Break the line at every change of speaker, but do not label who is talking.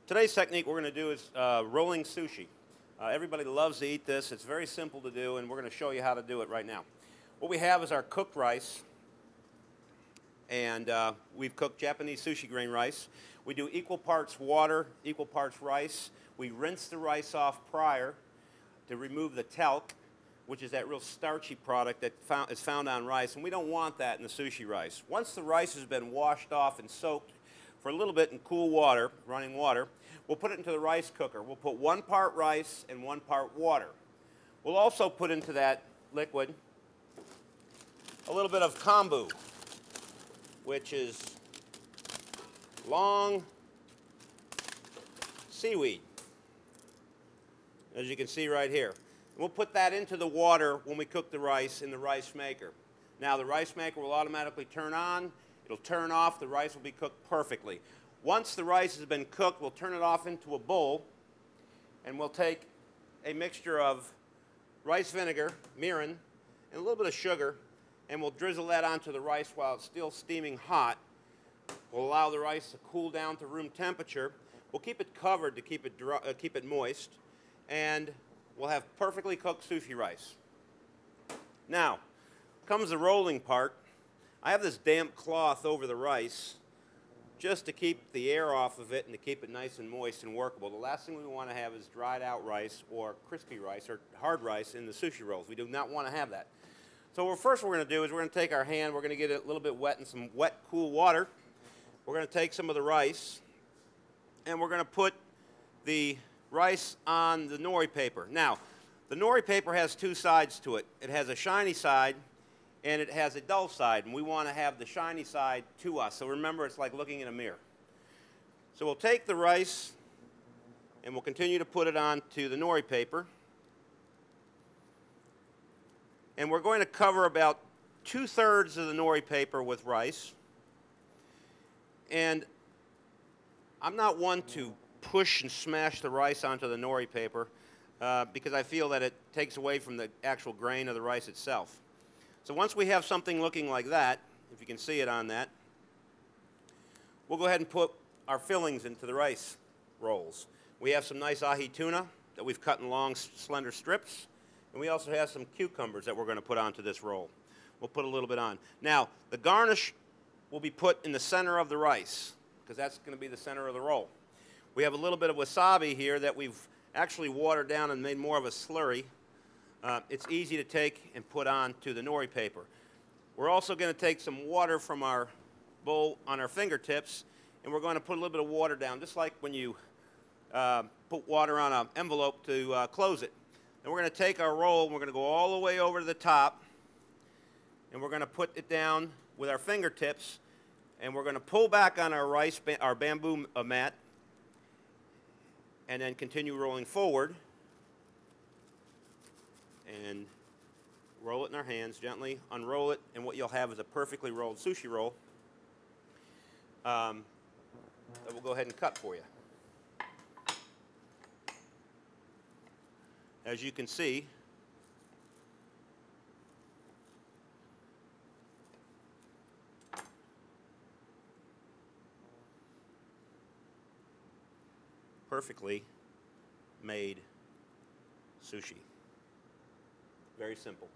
Today's technique we're going to do is rolling sushi. Everybody loves to eat this. It's very simple to do, and we're going to show you how to do it right now. What we have is our cooked rice, and we've cooked Japanese sushi grain rice. We do equal parts water, equal parts rice. We rinse the rice off prior to remove the talc, which is that real starchy product that is found on rice, and we don't want that in the sushi rice. Once the rice has been washed off and soaked for a little bit in cool water, running water, we'll put it into the rice cooker. We'll put 1 part rice and 1 part water. We'll also put into that liquid a little bit of kombu, which is long seaweed, as you can see right here. We'll put that into the water when we cook the rice in the rice maker. Now the rice maker will automatically turn on. It'll turn off. The rice will be cooked perfectly. Once the rice has been cooked, we'll turn it off into a bowl, and we'll take a mixture of rice vinegar, mirin, and a little bit of sugar, and we'll drizzle that onto the rice while it's still steaming hot. We'll allow the rice to cool down to room temperature. We'll keep it covered to keep it moist, and we'll have perfectly cooked sushi rice. Now comes the rolling part. I have this damp cloth over the rice just to keep the air off of it and to keep it nice and moist and workable. The last thing we want to have is dried out rice or crispy rice or hard rice in the sushi rolls. We do not want to have that. So what we're going to do is we're going to take our hand, we're going to get it a little bit wet in some wet, cool water. We're going to take some of the rice, and we're going to put the rice on the nori paper. Now, the nori paper has 2 sides to it. It has a shiny side, and it has a dull side, and we want to have the shiny side to us. So remember, it's like looking in a mirror. So we'll take the rice, and we'll continue to put it onto the nori paper. And we're going to cover about 2/3 of the nori paper with rice. And I'm not one to push and smash the rice onto the nori paper because I feel that it takes away from the actual grain of the rice itself. So once we have something looking like that, if you can see it on that, we'll go ahead and put our fillings into the rice rolls. We have some nice ahi tuna that we've cut in long, slender strips, and we also have some cucumbers that we're going to put onto this roll. We'll put a little bit on. Now, the garnish will be put in the center of the rice, because that's going to be the center of the roll. We have a little bit of wasabi here that we've actually watered down and made more of a slurry. It's easy to take and put onto the nori paper. We're also going to take some water from our bowl on our fingertips, and we're going to put a little bit of water down, just like when you put water on an envelope to close it. And we're going to take our roll, and we're going to go all the way over to the top, and we're going to put it down with our fingertips, and we're going to pull back on our bamboo mat, and then continue rolling forward. And roll it in our hands, gently unroll it, and what you'll have is a perfectly rolled sushi roll that we'll go ahead and cut for you. As you can see, perfectly made sushi. Very simple.